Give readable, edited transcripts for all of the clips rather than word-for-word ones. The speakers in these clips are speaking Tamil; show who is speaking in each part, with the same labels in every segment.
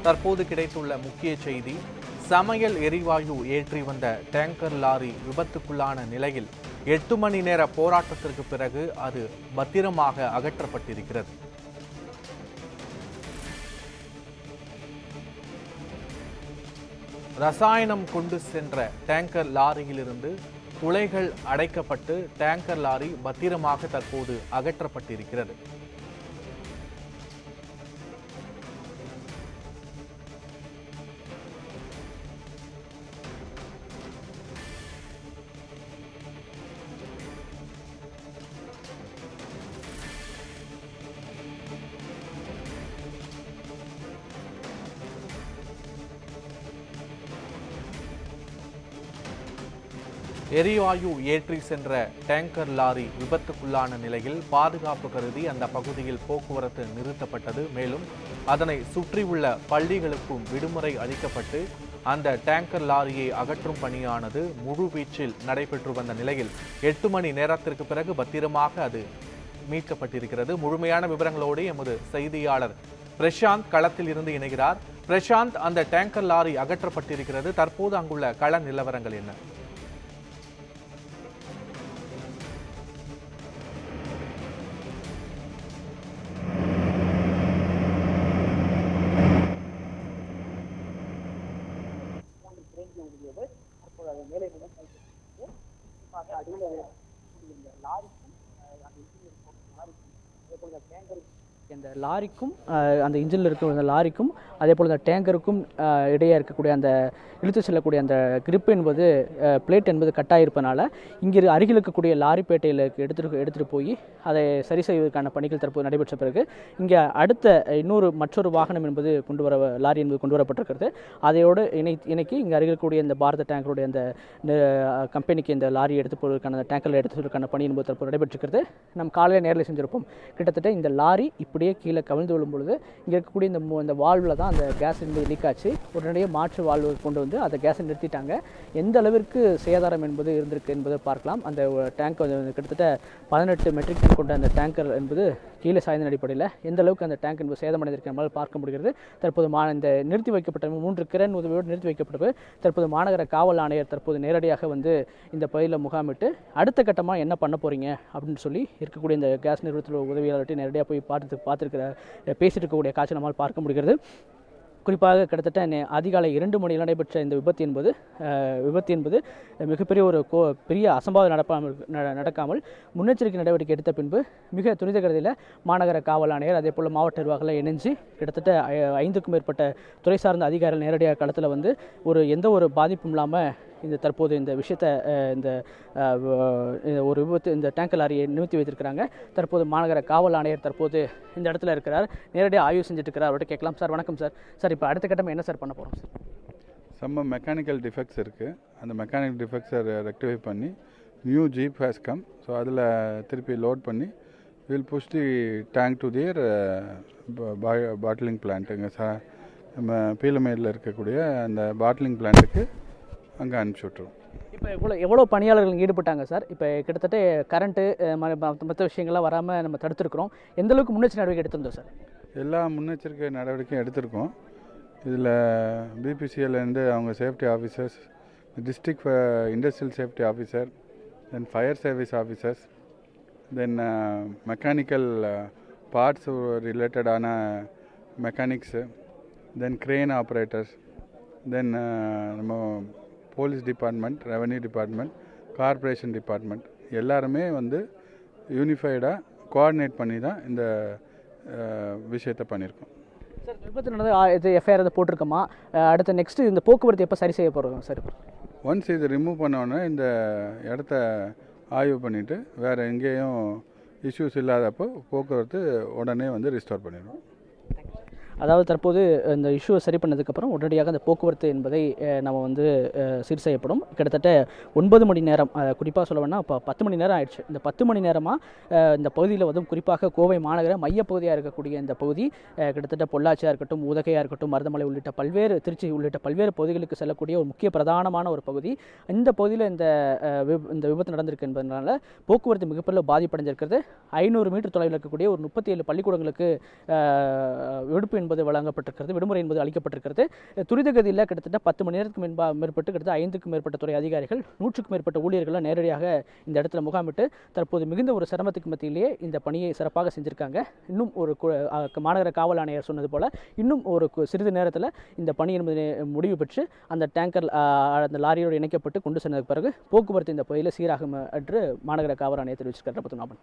Speaker 1: தற்போது கிடைத்துள்ள முக்கிய செய்தி, சமையல் எரிவாயு ஏற்றி வந்த டேங்கர் லாரி விபத்துக்குள்ளான நிலையில் 8 மணி நேர போராட்டத்திற்கு பிறகு அது பத்திரமாக அகற்றப்பட்டிருக்கிறது. ரசாயனம் கொண்டு சென்ற டேங்கர் லாரியிலிருந்து துளைகள் அடைக்கப்பட்டு டேங்கர் லாரி பத்திரமாக தற்போது அகற்றப்பட்டிருக்கிறது. எரிவாயு ஏற்றி சென்ற டேங்கர் லாரி விபத்துக்குள்ளான நிலையில் பாதுகாப்பு கருதி அந்த பகுதியில் போக்குவரத்து நிறுத்தப்பட்டது. மேலும் அதனை சுற்றியுள்ள பள்ளிகளுக்கும் விடுமுறை அளிக்கப்பட்டு அந்த டேங்கர் லாரியை அகற்றும் பணியானது முழுவீச்சில் நடைபெற்று வந்த நிலையில் 8 மணி நேரத்திற்கு பிறகு பத்திரமாக அது மீட்கப்பட்டிருக்கிறது. முழுமையான விவரங்களோடு எமது செய்தியாளர் பிரசாந்த் களத்தில் இருந்து இணைகிறார். பிரசாந்த், அந்த டேங்கர் லாரி அகற்றப்பட்டிருக்கிறது. தற்போது அங்குள்ள கள நிலவரங்கள் என்ன?
Speaker 2: மேலே அடியில் அந்த லாரிக்கும் அந்த இன்ஜினில் இருக்கிற அந்த லாரிக்கும் அதே போல் அந்த டேங்கருக்கும் இடையே இருக்கக்கூடிய அந்த இழுத்து செல்லக்கூடிய அந்த கிரிப் என்பது பிளேட் என்பது கட்டாயிருப்பதனால இங்கே அருகில் இருக்கக்கூடிய லாரிப்பேட்டையில் எடுத்துகிட்டு போய் அதை சரி செய்வதற்கான பணிகள் தற்போது நடைபெற்ற பிறகு இங்கே அடுத்த மற்றொரு வாகனம் என்பது லாரி என்பது கொண்டு வரப்பட்டிருக்கிறது. அதையோடு இணைக்கி இங்கே அருகில் இருக்கக்கூடிய இந்த பாரத டேங்கருடைய அந்த கம்பெனிக்கு இந்த லாரி எடுத்து போவதற்கான அந்த டேங்கரில் எடுத்துவதற்கான பணி என்பது தற்போது நடைபெற்றிருக்கிறது. நம்ம காலையில் நேரில் செஞ்சிருப்போம். கிட்டத்தட்ட இந்த லாரி இப்படியே கீழே கவிழ்ந்து விழும் பொழுது இங்கே இருக்கக்கூடிய இந்த வால்வில் தான் அந்த கேஸ் என்பது லீக் ஆச்சு. உடனடியே மாற்று வால்வு கொண்டு வந்து அந்த கேஸை நிறுத்திட்டாங்க. எந்த அளவிற்கு சேதாரம் என்பது இருந்திருக்கு என்பதை பார்க்கலாம். அந்த டேங்க் கிட்டத்தட்ட 18 மெட்ரிக் டன் கொண்ட அந்த டேங்கர் என்பது கீழே சாய்ந்த அடிப்படையில் எந்த அளவுக்கு அந்த டேங்க் என்பது சேதமடைந்திருக்கு என்பதால் பார்க்க முடிகிறது. தற்போது இந்த நிறுத்தி வைக்கப்பட்ட 3 கிரண் உதவியோடு நிறுத்தி வைக்கப்பட்டது. தற்போது மாநகர காவல் ஆணையர் தற்போது நேரடியாக வந்து இந்த பகுதியில் முகாமிட்டு அடுத்த கட்டமாக என்ன பண்ண போகிறீங்க அப்படின்னு சொல்லி இருக்கக்கூடிய இந்த கேஸ் நிறுவனத்தில் உதவியாளர்கிட்ட நேரடியாக போய் பேசிட்டு இருக்கக்கூடிய காட்சி நம்மால் பார்க்க முடிகிறது. குறிப்பாக கிட்டத்தட்ட அதிகாலை 2 மணியில் நடைபெற்ற இந்த விபத்து என்பது மிகப்பெரிய பெரிய அசம்பாவிதம் நடக்காமல் முன்னெச்சரிக்கை நடவடிக்கை எடுத்த பின்பு மிக துரித கதியில் மாநகர காவல் ஆணையர் அதே போல் மாவட்ட நிர்வாகங்களை இணைஞ்சு கிட்டத்தட்ட 5க்கும் மேற்பட்ட துறை சார்ந்த அதிகாரிகள் நேரடியாக களத்தில் வந்து எந்த ஒரு பாதிப்பும் இல்லாமல் தற்போது இந்த விஷயத்தை இந்த டேங்கர் லாரியை நிறுத்தி வைத்திருக்கிறாங்க. தற்போது மாநகர காவல் ஆணையர் தற்போது இந்த இடத்துல இருக்கிறார். நேரடியாக ஆய்வு செஞ்சுட்டு இருக்கிறார். அவர்கிட்ட கேட்கலாம். சார் வணக்கம் சார். சார் இப்போ அடுத்த கட்டம் என்ன சார் பண்ண போகிறோம் சார்?
Speaker 3: சம்ம மெக்கானிக்கல் டிஃபெக்ட்ஸ் இருக்குது. அந்த மெக்கானிக்கல் டிஃபெக்ட்ஸை ரெக்டிஃபை பண்ணி new jeep has come. So அதில் திருப்பி லோட் பண்ணி will push the tank to their bottling பிளான்ட்டுங்க சார். நம்ம பீலமேடில் இருக்கக்கூடிய அந்த பாட்டிலிங் பிளான்ட்டுக்கு அங்கே அனுப்பிச்சி விட்ருவோம்.
Speaker 2: இப்போ எவ்வளோ பணியாளர்கள் ஈடுபட்டாங்க சார்? இப்போ கிட்டத்தட்ட கரண்ட்டு மற்ற விஷயங்கள்லாம் வராமல் நம்ம தடுத்துருக்குறோம். எந்தளவுக்கு முன்னெச்சரிக்கை நடவடிக்கை எடுத்திருந்தோம் சார்?
Speaker 3: எல்லா முன்னெச்சரிக்கை நடவடிக்கையும் எடுத்திருக்கோம். இதில் பிபிசிஎல்லேருந்து அவங்க safety officers, district industrial safety officer, then fire service officers, then mechanical parts ரிலேட்டடான mechanics, then crane operators, then நம்ம police department, revenue department, corporation department எல்லாருமே வந்து யூனிஃபைடாக கோஆர்டினேட் பண்ணி தான் இந்த விஷயத்தை பண்ணியிருக்கோம்.
Speaker 2: சார் விபத்து நடந்து எஃப்ஐஆர் போட்டிருக்கோமா? அடுத்த நெக்ஸ்ட்டு இந்த போக்குவரத்து எப்போ சரி செய்ய போகிறோம் சார்?
Speaker 3: ஒன்ஸ் இது ரிமூவ் பண்ணோன்னே இந்த இடத்த ஆய்வு பண்ணிவிட்டு வேறு எங்கேயும் இஷ்யூஸ் இல்லாதப்போ போக்குவரத்து உடனே வந்து ரிஸ்டோர் பண்ணிடுவோம்.
Speaker 2: அதாவது தற்போது இந்த இஷ்யூவை சரி பண்ணதுக்கப்புறம் உடனடியாக அந்த போக்குவரத்து என்பதை நம்ம வந்து சீர் செய்யப்படும். கிட்டத்தட்ட 9 மணி நேரம், குறிப்பாக சொல்ல வேணால் இப்போ 10 மணி நேரம் ஆயிடுச்சு. இந்த 10 மணி நேரமாக இந்த பகுதியில் வந்து குறிப்பாக கோவை மாநகர மையப்பகுதியாக இருக்கக்கூடிய இந்த பகுதி கிட்டத்தட்ட பொள்ளாச்சியாக இருக்கட்டும், உதகையாக இருக்கட்டும், மருதமலை உள்ளிட்ட திருச்சி உள்ளிட்ட பல்வேறு பகுதிகளுக்கு செல்லக்கூடிய ஒரு முக்கிய பிரதானமான ஒரு பகுதி. இந்த பகுதியில் இந்த விபத்து நடந்திருக்கு என்பதனால போக்குவரத்து மிகப்பெரிய பாதிப்படைஞ்சிருக்கிறது. 500 மீட்டர் தொலைவில் இருக்கக்கூடிய ஒரு 37 பள்ளிக்கூடங்களுக்கு விடுப்பு என்பது என்பது வழங்கப்பட்டிருக்கிறது, விடுமுறை என்பது அளிக்கப்பட்டிருக்கிறது. துரிதகதியில் கிட்டத்தட்ட 10 மணி நேரத்துக்கு மேற்பட்டு கிட்டத்தட்ட 5க்கும் மேற்பட்ட துறை அதிகாரிகள் 100க்கும் மேற்பட்ட ஊழியர்கள் நேரடியாக இந்த இடத்துல முகாமிட்டு தற்போது மிகுந்த ஒரு சிரமத்துக்கு மத்தியிலேயே இந்த பணியை சிறப்பாக செஞ்சிருக்காங்க. இன்னும் ஒரு மாநகர காவல் ஆணையர் சொன்னது போல இன்னும் ஒரு சிறிது நேரத்தில் இந்த பணி என்பது முடிவு பெற்று அந்த டேங்கர் அந்த லாரியோடு இணைக்கப்பட்டு கொண்டு சென்றதுக்கு பிறகு போக்குவரத்து இந்த பகுதியில் சீராகும் என்று மாநகர காவல் ஆணையர் தெரிவிச்சிருக்கிறார்.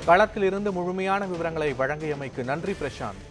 Speaker 1: களத்திலிருந்து முழுமையான விவரங்களை வழங்கியமைக்கு நன்றி பிரசாந்த்.